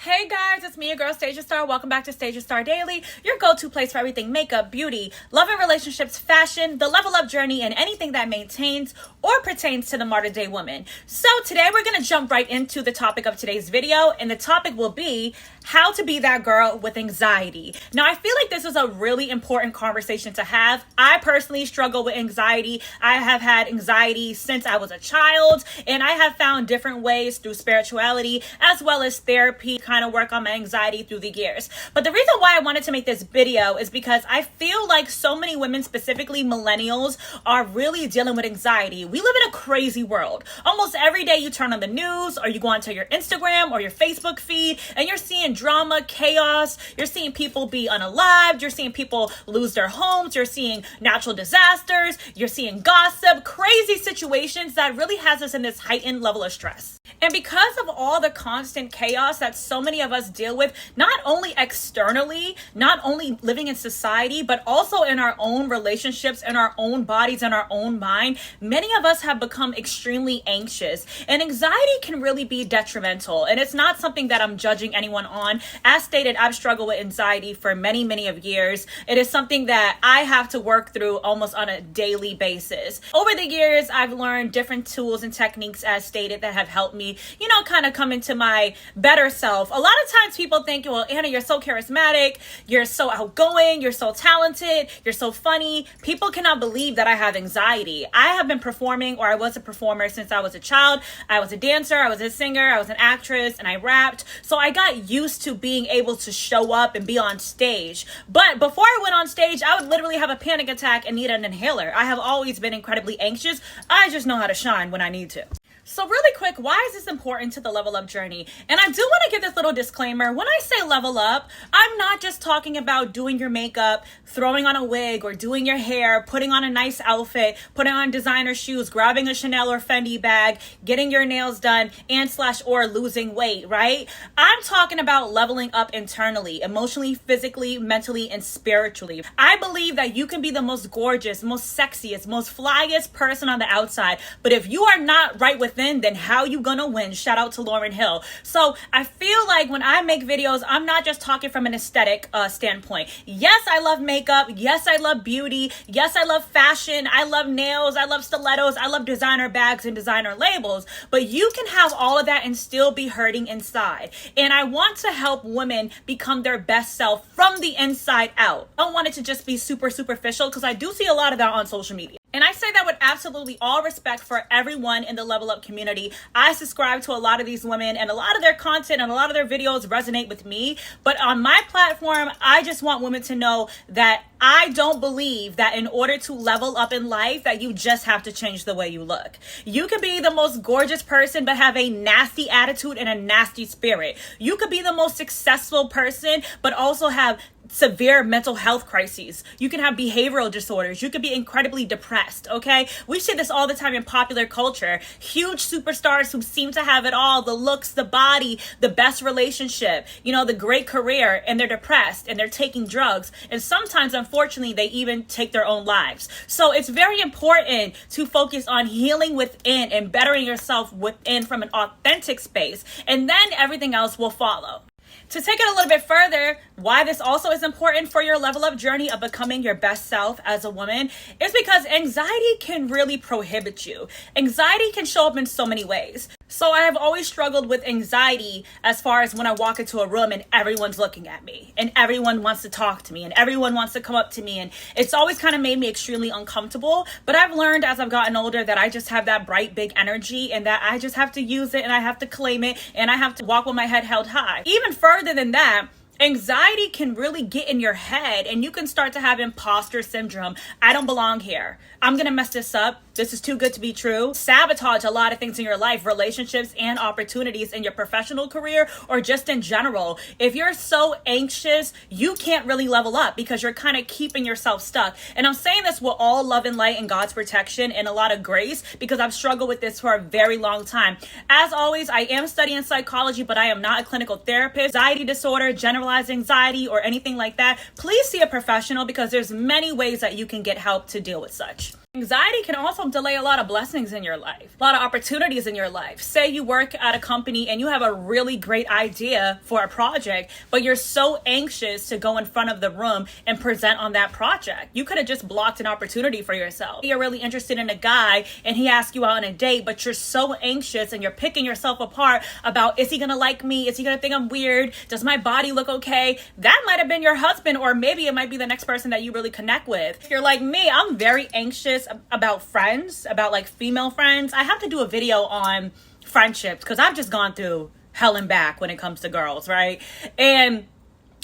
Hey guys, it's me, your girl Stasia Star. Welcome back to Stasia Star Daily, your go-to place for everything makeup, beauty, love and relationships, fashion, the level up journey, and anything that maintains or pertains to the modern day woman. So today we're going to jump right into the topic of today's video, and the topic will be how to be that girl with anxiety. Now, I feel like this is a really important conversation to have. I personally struggle with anxiety. I have had anxiety since I was a child, and I have found different ways through spirituality as well as therapy kind of work on my anxiety through the years. But the reason why I wanted to make this video is because I feel like so many women, specifically millennials, are really dealing with anxiety. We live in a crazy world. Almost every day you turn on the news or you go onto your Instagram or your Facebook feed and you're seeing drama, chaos. You're seeing people be unalived. You're seeing people lose their homes. You're seeing natural disasters. You're seeing gossip, crazy situations that really has us in this heightened level of stress. And because of all the constant chaos that so many of us deal with, not only externally, not only living in society, but also in our own relationships, in our own bodies, in our own mind, many of us have become extremely anxious. And anxiety can really be detrimental. And it's not something that I'm judging anyone on. As stated, I've struggled with anxiety for many of years. It is something that I have to work through almost on a daily basis. Over the years, I've learned different tools and techniques, as stated, that have helped me, kind of come into my better self. A lot of times people think, well, Anna, you're so charismatic, you're so outgoing, you're so talented, you're so funny. People cannot believe that I have anxiety. I have been performing, or I was a performer since I was a child. I was a dancer, I was a singer, I was an actress, and I rapped. So I got used to being able to show up and be on stage. But before I went on stage, I would literally have a panic attack and need an inhaler. I have always been incredibly anxious. I just know how to shine when I need to. So really quick, why is this important to the level up journey? And I do want to give this little disclaimer. When I say level up, I'm not just talking about doing your makeup, throwing on a wig, or doing your hair, putting on a nice outfit, putting on designer shoes, grabbing a Chanel or Fendi bag, getting your nails done, or losing weight, right? I'm talking about leveling up internally, emotionally, physically, mentally, and spiritually. I believe that you can be the most gorgeous, most sexiest, most flyest person on the outside, but if you are not right within, then how you gonna win? Shout out to Lauryn Hill. So I feel like when I make videos, I'm not just talking from an aesthetic standpoint. Yes, I love makeup. Yes, I love beauty. Yes, I love fashion. I love nails. I love stilettos. I love designer bags and designer labels. But you can have all of that and still be hurting inside. And I want to help women become their best self from the inside out. I don't want it to just be super superficial, because I do see a lot of that on social media. And I say that with absolutely all respect for everyone in the level up community. I subscribe to a lot of these women, and a lot of their content and a lot of their videos resonate with me. But on my platform, I just want women to know that I don't believe that in order to level up in life, that you just have to change the way you look. You could be the most gorgeous person, but have a nasty attitude and a nasty spirit. You could be the most successful person, but also have severe mental health crises. You can have behavioral disorders. You could be incredibly depressed, okay? We see this all the time in popular culture. Huge superstars who seem to have it all, the looks, the body, the best relationship, the great career, and they're depressed and they're taking drugs. And sometimes, unfortunately, they even take their own lives. So it's very important to focus on healing within and bettering yourself within from an authentic space. And then everything else will follow. To take it a little bit further, why this also is important for your level up journey of becoming your best self as a woman is because anxiety can really prohibit you. Anxiety can show up in so many ways. So I have always struggled with anxiety as far as when I walk into a room and everyone's looking at me and everyone wants to talk to me and everyone wants to come up to me, and it's always kind of made me extremely uncomfortable. But I've learned as I've gotten older that I just have that bright, big energy, and that I just have to use it and I have to claim it and I have to walk with my head held high. Even further than that, anxiety can really get in your head and you can start to have imposter syndrome. I don't belong here. I'm going to mess this up. This is too good to be true. Sabotage a lot of things in your life, relationships and opportunities in your professional career or just in general. If you're so anxious, you can't really level up because you're kind of keeping yourself stuck. And I'm saying this with all love and light and God's protection and a lot of grace, because I've struggled with this for a very long time. As always, I am studying psychology, but I am not a clinical therapist. Anxiety disorder, generalized anxiety, or anything like that, please see a professional, because there's many ways that you can get help to deal with such. Anxiety can also delay a lot of blessings in your life, a lot of opportunities in your life. Say you work at a company and you have a really great idea for a project, but you're so anxious to go in front of the room and present on that project. You could have just blocked an opportunity for yourself. You're really interested in a guy and he asks you out on a date, but you're so anxious and you're picking yourself apart about, is he gonna like me? Is he gonna think I'm weird? Does my body look okay? That might have been your husband, or maybe it might be the next person that you really connect with. If you're like me, I'm very anxious about friends, about like female friends. I have to do a video on friendships because I've just gone through hell and back when it comes to girls, right? And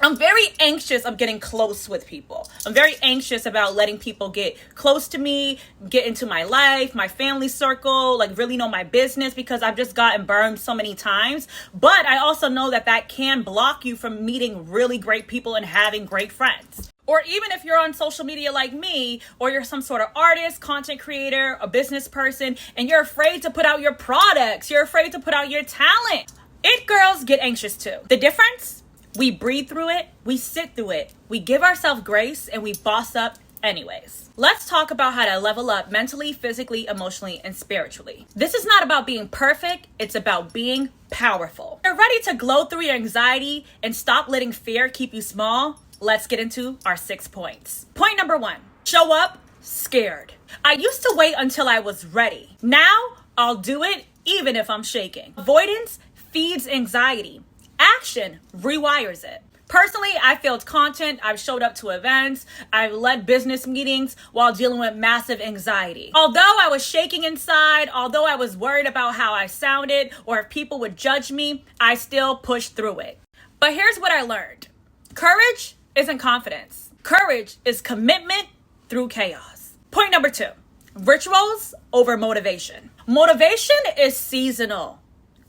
I'm very anxious of getting close with people. I'm very anxious about letting people get close to me, get into my life, my family circle, like really know my business, because I've just gotten burned so many times. But I also know that that can block you from meeting really great people and having great friends. Or even if you're on social media like me, or you're some sort of artist, content creator, a business person, and you're afraid to put out your products, you're afraid to put out your talent. It girls get anxious too. The difference? We breathe through it, we sit through it, we give ourselves grace, and we boss up anyways. Let's talk about how to level up mentally, physically, emotionally, and spiritually. This is not about being perfect, it's about being powerful. You're ready to glow through your anxiety and stop letting fear keep you small? Let's get into our 6 points. Point number 1, show up scared. I used to wait until I was ready. Now I'll do it even if I'm shaking. Avoidance feeds anxiety. Action rewires it. Personally, I filmed content, I've showed up to events, I've led business meetings while dealing with massive anxiety. Although I was shaking inside, although I was worried about how I sounded or if people would judge me, I still pushed through it. But here's what I learned. Courage isn't confidence. Courage is commitment through chaos. Point number 2, rituals over motivation. Motivation is seasonal.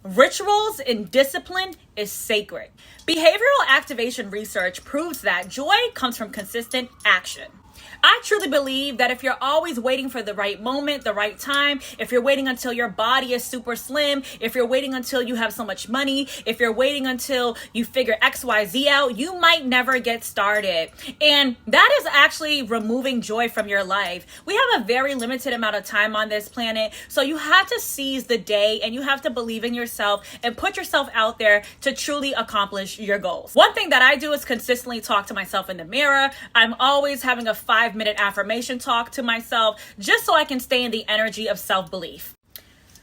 Rituals and discipline is sacred. Behavioral activation research proves that joy comes from consistent action. I truly believe that if you're always waiting for the right moment, the right time, if you're waiting until your body is super slim, if you're waiting until you have so much money, if you're waiting until you figure XYZ out, you might never get started. And that is actually removing joy from your life. We have a very limited amount of time on this planet, so you have to seize the day and you have to believe in yourself and put yourself out there to truly accomplish your goals. One thing that I do is consistently talk to myself in the mirror. I'm always having a 5-minute affirmation talk to myself just so I can stay in the energy of self-belief.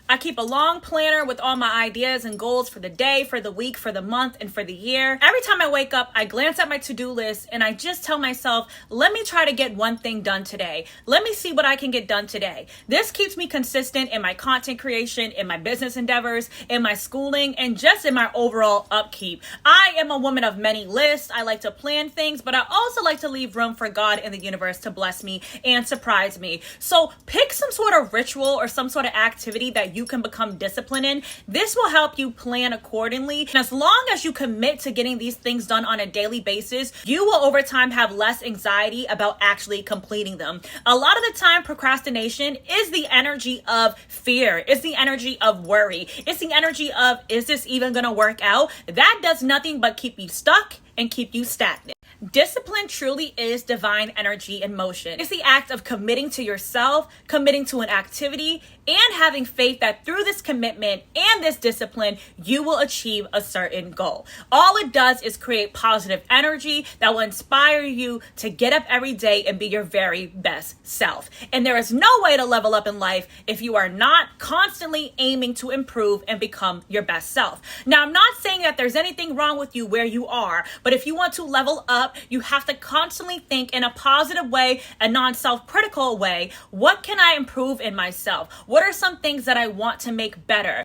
I keep a long planner with all my ideas and goals for the day, for the week, for the month, and for the year. Every time I wake up, I glance at my to-do list and I just tell myself, let me try to get one thing done today. Let me see what I can get done today. This keeps me consistent in my content creation, in my business endeavors, in my schooling, and just in my overall upkeep. I am a woman of many lists. I like to plan things, but I also like to leave room for God and the universe to bless me and surprise me. So pick some sort of ritual or some sort of activity that you can become disciplined in. This will help you plan accordingly. And as long as you commit to getting these things done on a daily basis, you will over time have less anxiety about actually completing them. A lot of the time, procrastination is the energy of fear. It's the energy of worry. It's the energy of, is this even going to work out? That does nothing but keep you stuck and keep you stagnant. Discipline truly is divine energy in motion. It's the act of committing to yourself, committing to an activity, and having faith that through this commitment and this discipline, you will achieve a certain goal. All it does is create positive energy that will inspire you to get up every day and be your very best self. And there is no way to level up in life if you are not constantly aiming to improve and become your best self. Now, I'm not saying that there's anything wrong with you where you are, but if you want to level up, you have to constantly think in a positive way, a non-self-critical way. What can I improve in myself? What are some things that I want to make better?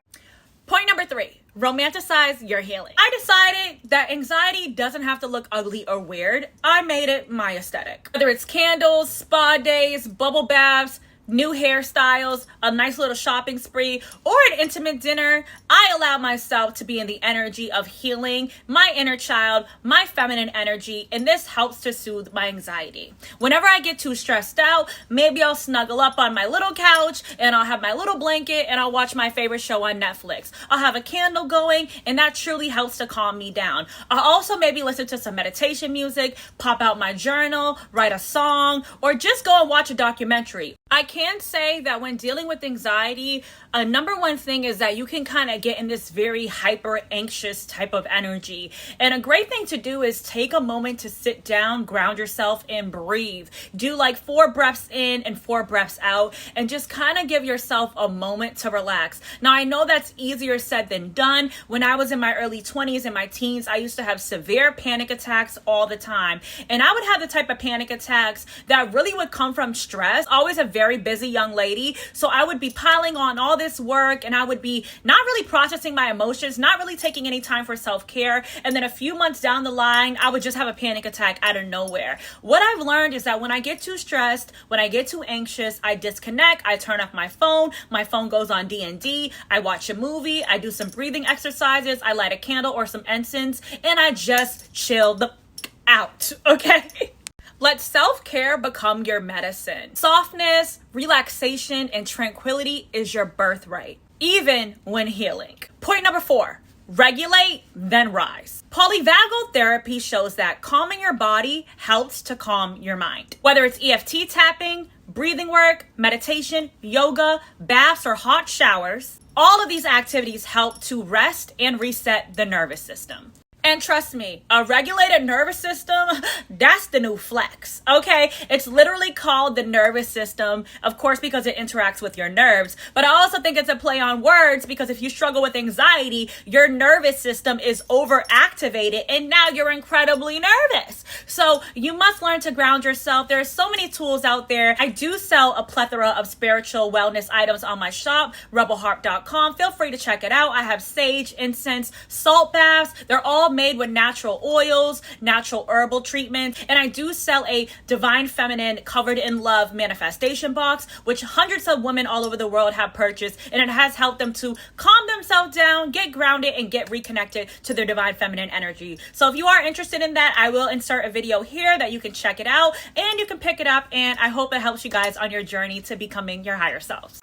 Point number 3, romanticize your healing. I decided that anxiety doesn't have to look ugly or weird. I made it my aesthetic. Whether it's candles, spa days, bubble baths, new hairstyles, a nice little shopping spree, or an intimate dinner, I allow myself to be in the energy of healing my inner child, my feminine energy, and this helps to soothe my anxiety. Whenever I get too stressed out, maybe I'll snuggle up on my little couch and I'll have my little blanket and I'll watch my favorite show on Netflix. I'll have a candle going and that truly helps to calm me down. I'll also maybe listen to some meditation music, pop out my journal, write a song, or just go and watch a documentary. I can say that when dealing with anxiety, a number one thing is that you can kind of get in this very hyper anxious type of energy. And a great thing to do is take a moment to sit down, ground yourself, and breathe. Do like 4 breaths in and 4 breaths out, and just kind of give yourself a moment to relax. Now, I know that's easier said than done. When I was in my early 20s and my teens, I used to have severe panic attacks all the time. And I would have the type of panic attacks that really would come from stress. Always a very busy young lady. So I would be piling on all this work, and I would be not really processing my emotions, not really taking any time for self-care. And then a few months down the line, I would just have a panic attack out of nowhere. What I've learned is that when I get too stressed, when I get too anxious, I disconnect, I turn off my phone goes on D&D, I watch a movie, I do some breathing exercises, I light a candle or some incense, and I just chill the out, okay? Let self-care become your medicine. Softness, relaxation, and tranquility is your birthright, even when healing. Point number 4, regulate, then rise. Polyvagal therapy shows that calming your body helps to calm your mind. Whether it's EFT tapping, breathing work, meditation, yoga, baths, or hot showers, all of these activities help to rest and reset the nervous system. And trust me, a regulated nervous system, that's the new flex, okay? It's literally called the nervous system, of course, because it interacts with your nerves. But I also think it's a play on words, because if you struggle with anxiety, your nervous system is overactivated and now you're incredibly nervous. So you must learn to ground yourself. There are so many tools out there. I do sell a plethora of spiritual wellness items on my shop, rebelheart.com. Feel free to check it out. I have sage, incense, salt baths. They're all made with natural oils, natural herbal treatments, and I do sell a Divine Feminine Covered in Love manifestation box, which hundreds of women all over the world have purchased, and it has helped them to calm themselves down, get grounded, and get reconnected to their Divine Feminine energy. So if you are interested in that, I will insert a video here that you can check it out, and you can pick it up, and I hope it helps you guys on your journey to becoming your higher selves.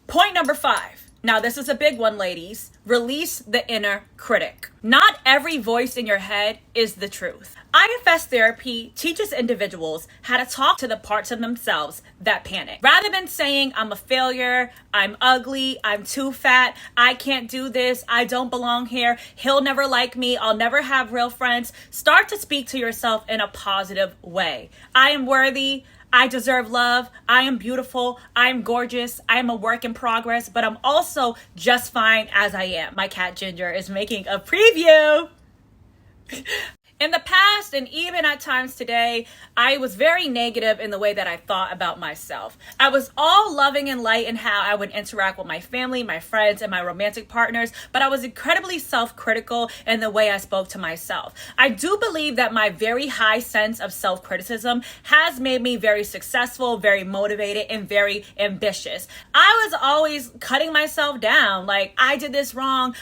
Point number 5. Now, this is a big one, ladies. Release the inner critic. Not every voice in your head is the truth. IFS therapy teaches individuals how to talk to the parts of themselves that panic. Rather than saying, I'm a failure, I'm ugly, I'm too fat, I can't do this, I don't belong here, he'll never like me, I'll never have real friends, start to speak to yourself in a positive way. I am worthy. I deserve love. I am beautiful. I am gorgeous. I am a work in progress, but I'm also just fine as I am. My cat Ginger is making a preview. In the past, and even at times today, I was very negative in the way that I thought about myself. I was all loving and light in how I would interact with my family, my friends, and my romantic partners, but I was incredibly self-critical in the way I spoke to myself. I do believe that my very high sense of self-criticism has made me very successful, very motivated, and very ambitious. I was always cutting myself down, like, I did this wrong,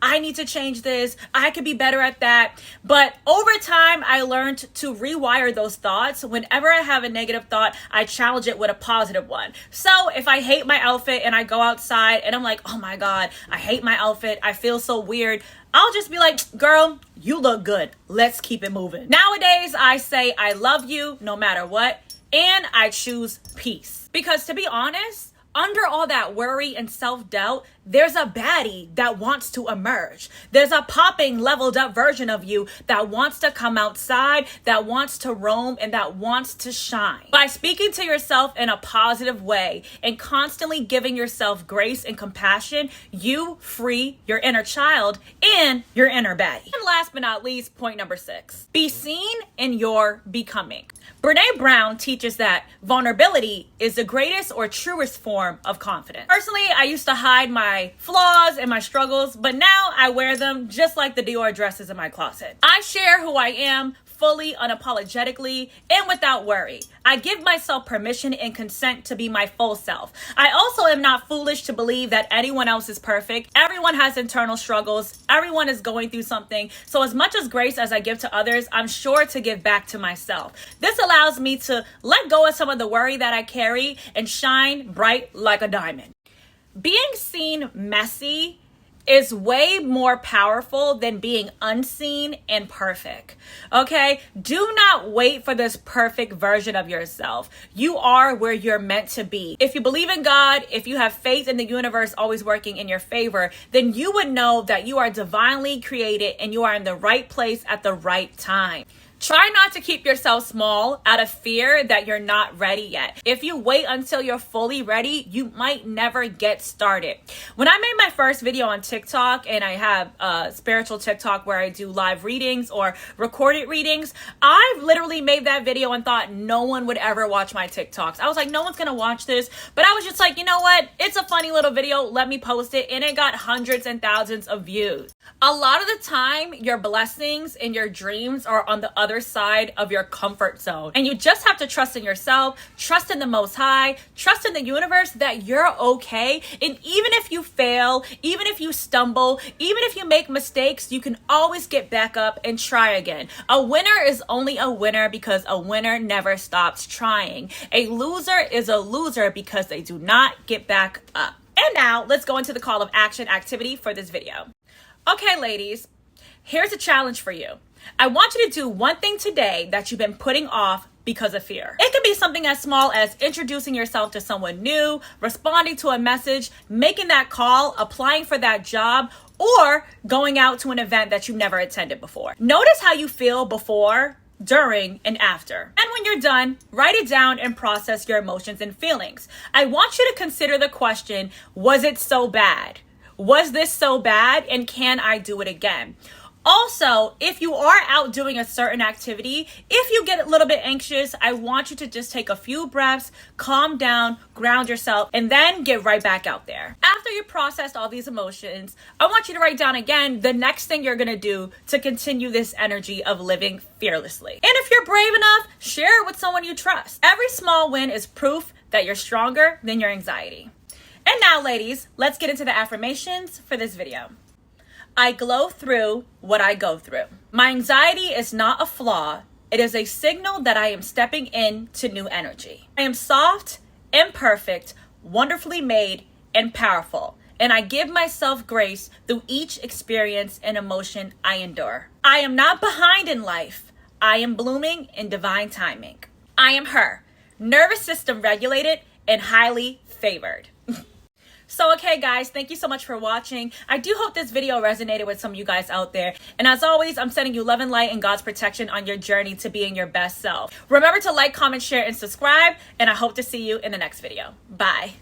I need to change this, I could be better at that. But over time, I learned to rewire those thoughts. Whenever I have a negative thought, I challenge it with a positive one. So if I hate my outfit and I go outside and I'm like, oh my God, I hate my outfit, I feel so weird, I'll just be like, girl, you look good. Let's keep it moving. Nowadays, I say I love you no matter what, and I choose peace. Because to be honest, under all that worry and self-doubt, there's a baddie that wants to emerge. There's a popping, leveled up version of you that wants to come outside, that wants to roam, and that wants to shine. By speaking to yourself in a positive way and constantly giving yourself grace and compassion, you free your inner child and your inner baddie. And last but not least, point number 6. Be seen in your becoming. Brene Brown teaches that vulnerability is the greatest or truest form of confidence. Personally, I used to hide my flaws and my struggles, but now I wear them just like the Dior dresses in my closet. I share who I am fully, unapologetically, and without worry. I give myself permission and consent to be my full self. I also am not foolish to believe that anyone else is perfect. Everyone has internal struggles. Everyone is going through something. So as much as grace as I give to others, I'm sure to give back to myself. This allows me to let go of some of the worry that I carry and shine bright like a diamond. Being seen messy is way more powerful than being unseen and perfect. Okay? Do not wait for this perfect version of yourself. You are where you're meant to be. If you believe in God, if you have faith in the universe always working in your favor, then you would know that you are divinely created and you are in the right place at the right time. Try not to keep yourself small out of fear that you're not ready yet. If you wait until you're fully ready, you might never get started. When I made my first video on TikTok, and I have a spiritual TikTok where I do live readings or recorded readings, I literally made that video and thought no one would ever watch my TikToks. I was like, no one's gonna watch this. But I was just like, you know what? It's a funny little video. Let me post it. And it got hundreds and thousands of views. A lot of the time, your blessings and your dreams are on the other side of your comfort zone. And you just have to trust in yourself, trust in the Most High, trust in the universe that you're okay. And even if you fail, even if you stumble, even if you make mistakes, you can always get back up and try again. A winner is only a winner because a winner never stops trying. A loser is a loser because they do not get back up. And now let's go into the call of action activity for this video. Okay, ladies, here's a challenge for you. I want you to do one thing today that you've been putting off because of fear. It could be something as small as introducing yourself to someone new, responding to a message, making that call, applying for that job, or going out to an event that you never attended before. Notice how you feel before, during, and after. And when you're done, write it down and process your emotions and feelings. I want you to consider the question, was it so bad? Was this so bad, and can I do it again? Also, if you are out doing a certain activity, if you get a little bit anxious, I want you to just take a few breaths, calm down, ground yourself, and then get right back out there. After you processed all these emotions, I want you to write down again the next thing you're gonna do to continue this energy of living fearlessly. And if you're brave enough, share it with someone you trust. Every small win is proof that you're stronger than your anxiety. And now, ladies, let's get into the affirmations for this video. I glow through what I go through. My anxiety is not a flaw. It is a signal that I am stepping into new energy. I am soft, imperfect, wonderfully made, and powerful. And I give myself grace through each experience and emotion I endure. I am not behind in life. I am blooming in divine timing. I am her, nervous system regulated and highly favored. So, okay, guys, thank you so much for watching. I do hope this video resonated with some of you guys out there. And as always, I'm sending you love and light and God's protection on your journey to being your best self. Remember to like, comment, share, and subscribe. And I hope to see you in the next video. Bye.